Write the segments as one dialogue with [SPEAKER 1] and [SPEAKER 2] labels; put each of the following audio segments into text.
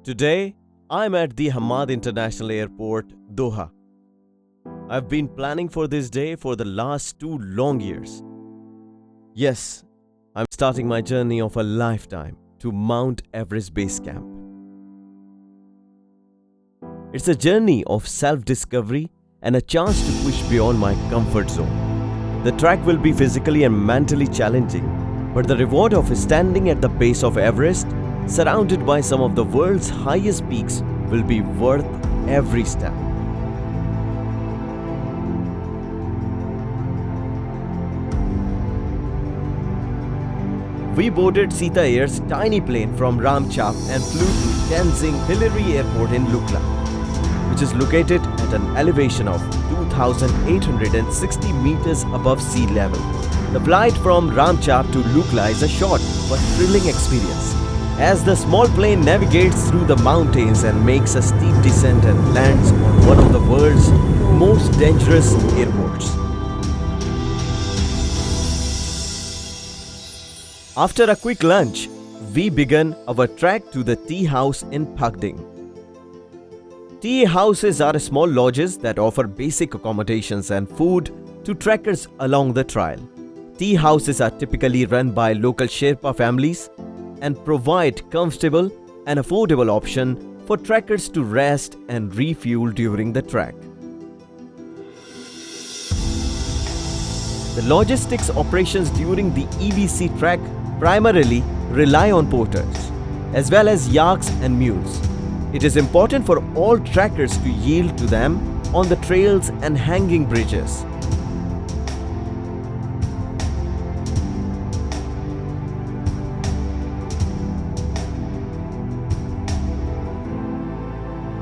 [SPEAKER 1] Today, I'm at the Hamad International Airport, Doha. I've been planning for this day for the last 2 long years. Yes, I'm starting my journey of a lifetime to Mount Everest Base Camp. It's a journey of self-discovery and a chance to push beyond my comfort zone. The track will be physically and mentally challenging, but the reward of standing at the base of Everest, surrounded by some of the world's highest peaks, will be worth every step. We boarded Sita Air's tiny plane from Ramchap and flew to Tenzing Hillary Airport in Lukla, which is located at an elevation of 2,860 meters above sea level. The flight from Ramchap to Lukla is a short but thrilling experience, as the small plane navigates through the mountains and makes a steep descent and lands on one of the world's most dangerous airports. After a quick lunch, we began our trek to the tea house in Phakding. Tea houses are small lodges that offer basic accommodations and food to trekkers along the trail. Tea houses are typically run by local Sherpa families and provide comfortable and affordable option for trekkers to rest and refuel during the trek. The logistics operations during the EBC trek primarily rely on porters, as well as yaks and mules. It is important for all trekkers to yield to them on the trails and hanging bridges.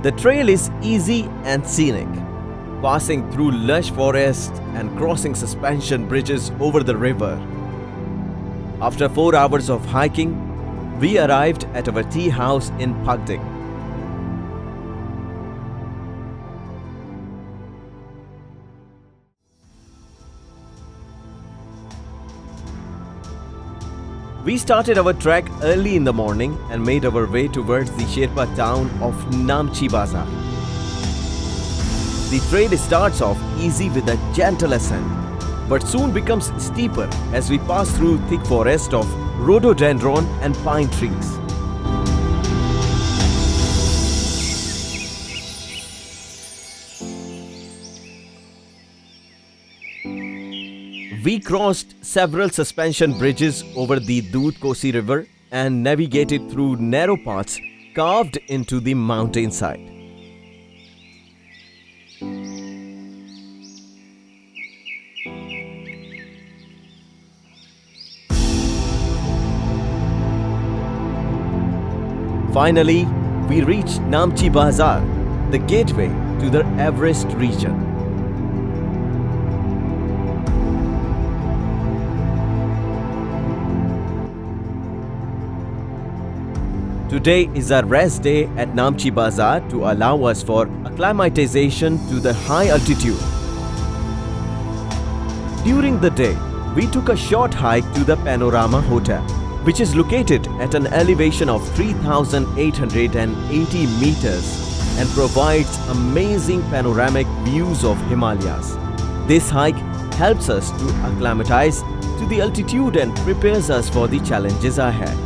[SPEAKER 1] The trail is easy and scenic, passing through lush forest and crossing suspension bridges over the river. After 4 hours of hiking, we arrived at our tea house in Phakding. We started our trek early in the morning and made our way towards the Sherpa town of Namche Bazar. The trail starts off easy with a gentle ascent, but soon becomes steeper as we pass through thick forest of rhododendron and pine trees. We crossed several suspension bridges over the Doodh Kosi River and navigated through narrow paths carved into the mountainside. Finally, we reached Namche Bazar, the gateway to the Everest region. Today is our rest day at Namche Bazar to allow us for acclimatization to the high altitude. During the day, we took a short hike to the Panorama Hotel, which is located at an elevation of 3,880 meters and provides amazing panoramic views of Himalayas. This hike helps us to acclimatize to the altitude and prepares us for the challenges ahead.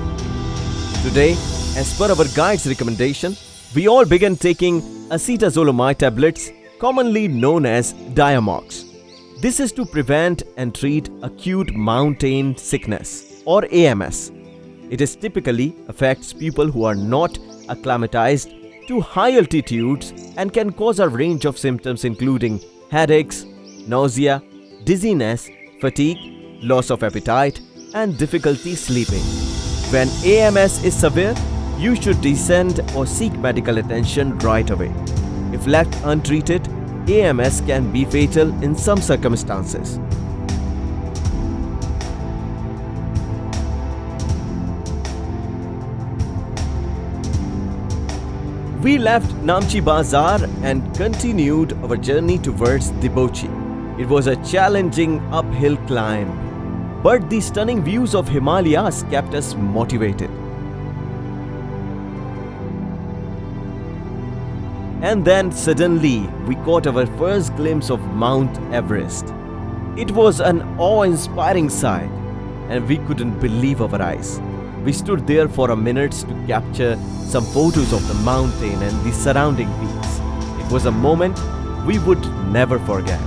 [SPEAKER 1] Today, as per our guide's recommendation, we all began taking acetazolamide tablets, commonly known as Diamox. This is to prevent and treat acute mountain sickness, or AMS. It is typically affects people who are not acclimatized to high altitudes and can cause a range of symptoms including headaches, nausea, dizziness, fatigue, loss of appetite, and difficulty sleeping. When AMS is severe, you should descend or seek medical attention right away. If left untreated, AMS can be fatal in some circumstances. We left Namche Bazar and continued our journey towards Dibochi. It was a challenging uphill climb, but the stunning views of Himalayas kept us motivated. And then suddenly we caught our first glimpse of Mount Everest. It was an awe-inspiring sight, and we couldn't believe our eyes. We stood there for a minute to capture some photos of the mountain and the surrounding peaks. It was a moment we would never forget.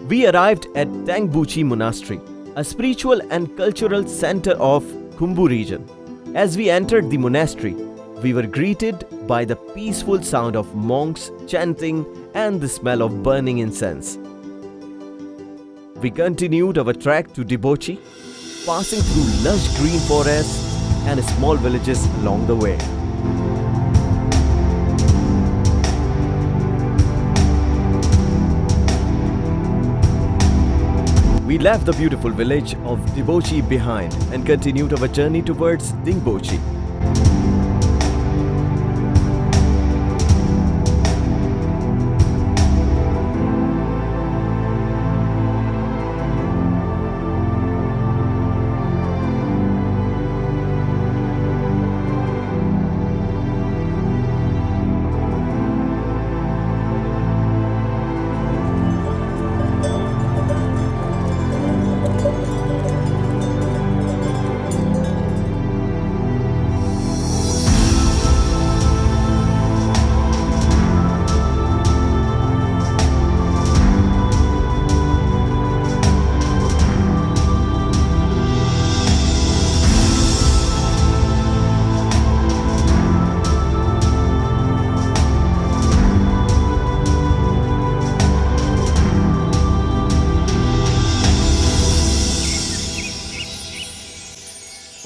[SPEAKER 1] We arrived at Tangbuchi Monastery, a spiritual and cultural center of Khumbu region. As we entered the monastery, we were greeted by the peaceful sound of monks chanting and the smell of burning incense. We continued our trek to Debochi, passing through lush green forests and small villages along the way. We left the beautiful village of Debochi behind and continued our journey towards Dingbochi.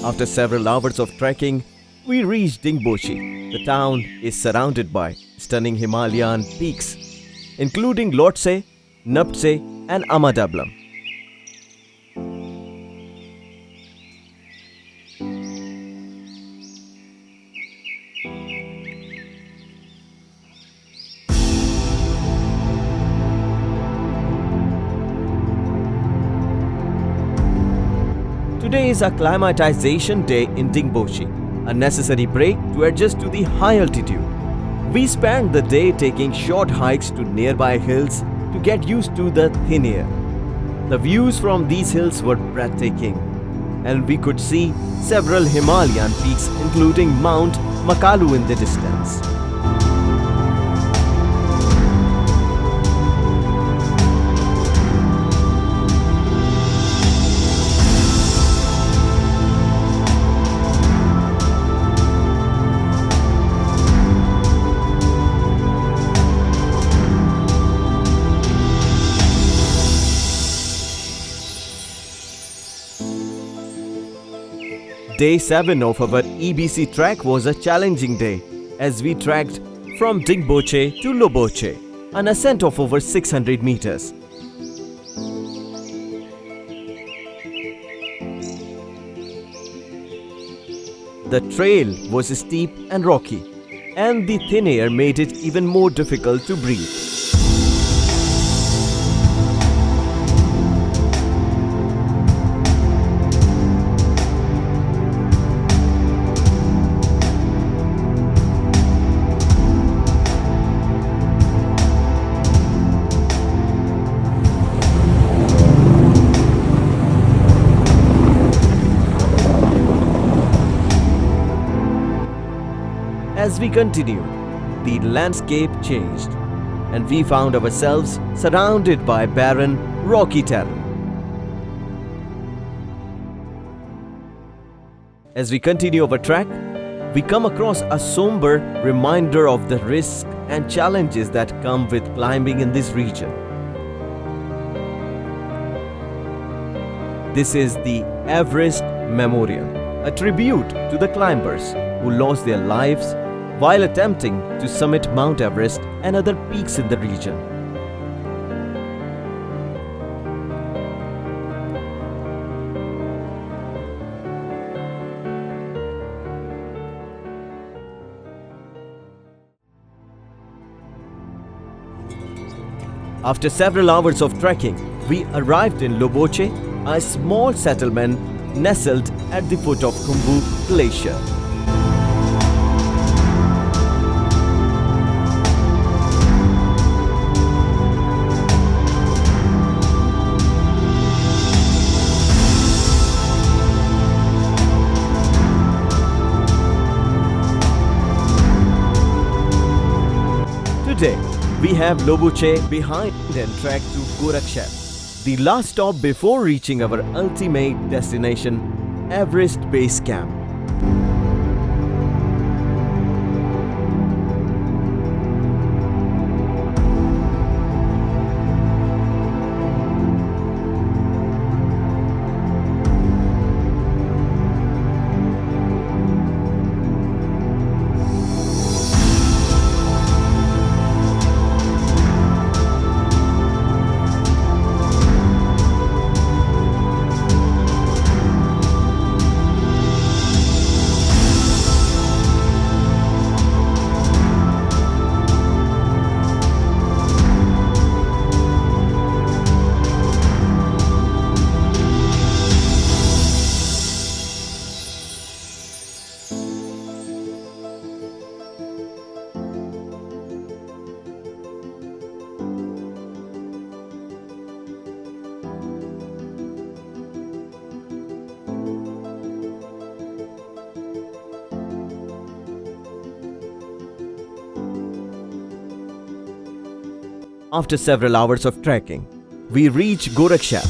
[SPEAKER 1] After several hours of trekking, we reached Dingbochi. The town is surrounded by stunning Himalayan peaks, including Lhotse, Nuptse and Amadablam. Today is acclimatization day in Dingbochi, a necessary break to adjust to the high altitude. We spent the day taking short hikes to nearby hills to get used to the thin air. The views from these hills were breathtaking, and we could see several Himalayan peaks including Mount Makalu in the distance. Day 7 of our EBC trek was a challenging day as we trekked from Dingboche to Loboche, an ascent of over 600 meters. The trail was steep and rocky, and the thin air made it even more difficult to breathe. As we continued, the landscape changed, and we found ourselves surrounded by barren, rocky terrain. As we continue our trek, we come across a somber reminder of the risks and challenges that come with climbing in this region. This is the Everest Memorial, a tribute to the climbers who lost their lives while attempting to summit Mount Everest and other peaks in the region. After several hours of trekking, we arrived in Loboche, a small settlement nestled at the foot of Khumbu Glacier. Today, we have Loboche behind and trek to Gorakhshep, the last stop before reaching our ultimate destination, Everest Base Camp. After several hours of trekking, we reach Gorakhshep.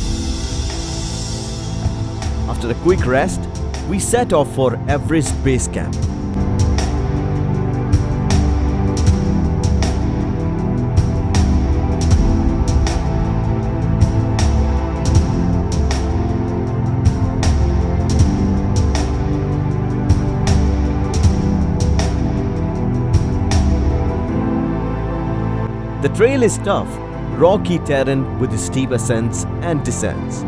[SPEAKER 1] After a quick rest, we set off for Everest Base Camp. The trail is tough, rocky terrain with steep ascents and descents.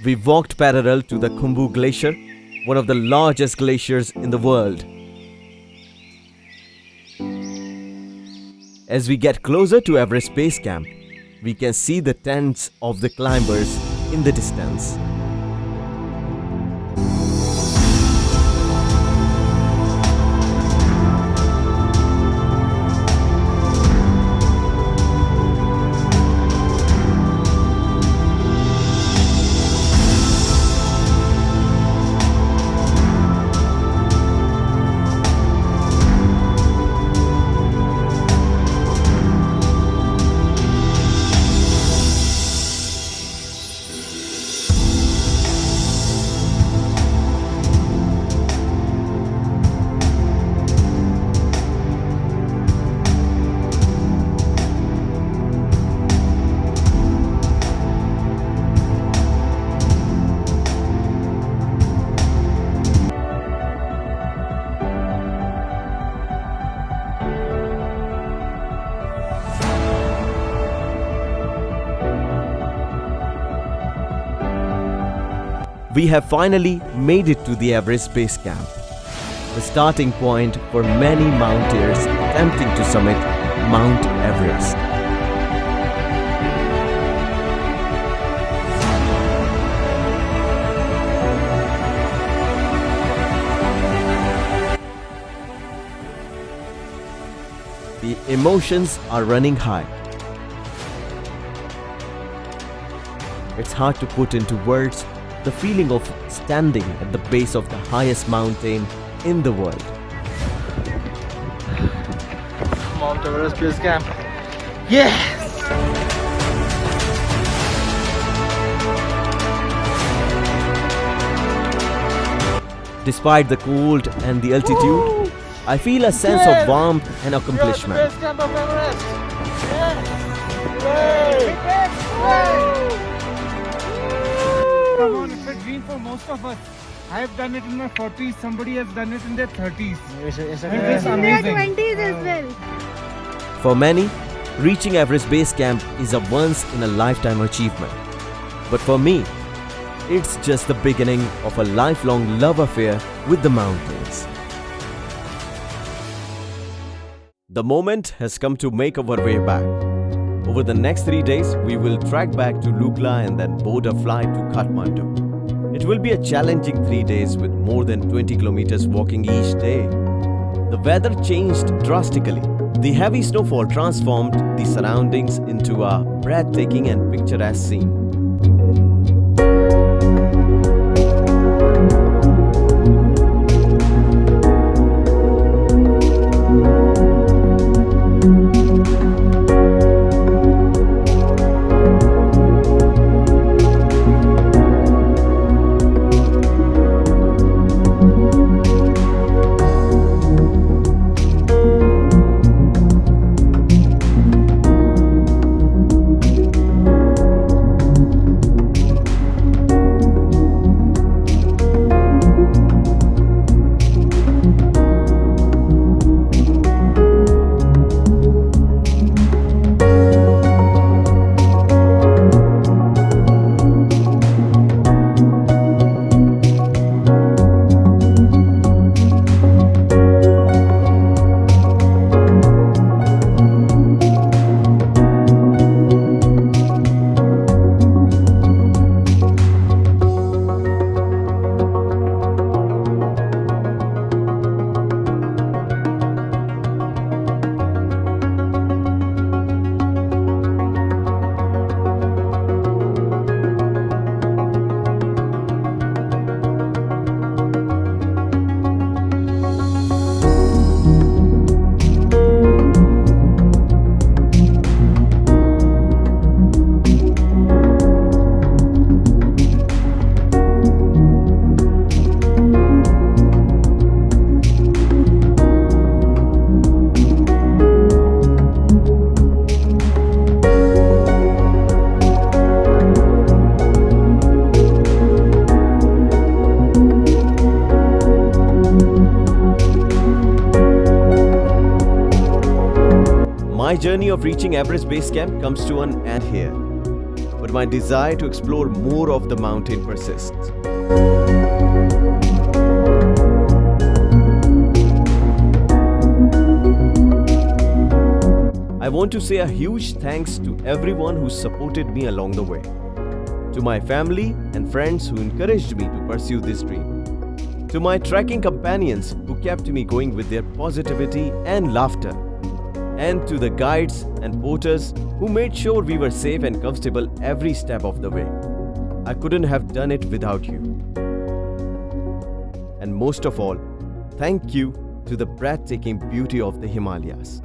[SPEAKER 1] We walked parallel to the Khumbu Glacier, one of the largest glaciers in the world. As we get closer to Everest Base Camp, we can see the tents of the climbers in the distance. We have finally made it to the Everest Base Camp, the starting point for many mountaineers attempting to summit Mount Everest. The emotions are running high. It's hard to put into words the feeling of standing at the base of the highest mountain in the world.
[SPEAKER 2] Mount Everest Base Camp. Yes!
[SPEAKER 1] Despite the cold and the altitude, I feel a sense of warmth and accomplishment.
[SPEAKER 2] Base Camp of Everest. Yes!
[SPEAKER 3] Come on, it's a dream for most of us. I have done it in my 40s, somebody has done it in their 30s.
[SPEAKER 2] It's
[SPEAKER 3] It is
[SPEAKER 2] amazing.
[SPEAKER 4] In their
[SPEAKER 3] amazing.
[SPEAKER 4] 20s as well.
[SPEAKER 1] For many, reaching Everest Base Camp is a once-in-a-lifetime achievement. But for me, it's just the beginning of a lifelong love affair with the mountains. The moment has come to make our way back. Over the next 3 days, we will trek back to Lukla and then board a flight to Kathmandu. It will be a challenging 3 days with more than 20 kilometers walking each day. The weather changed drastically. The heavy snowfall transformed the surroundings into a breathtaking and picturesque scene. My journey of reaching Everest Base Camp comes to an end here, but my desire to explore more of the mountain persists. I want to say a huge thanks to everyone who supported me along the way, to my family and friends who encouraged me to pursue this dream, to my trekking companions who kept me going with their positivity and laughter, and to the guides and porters who made sure we were safe and comfortable every step of the way. I couldn't have done it without you. And most of all, thank you to the breathtaking beauty of the Himalayas.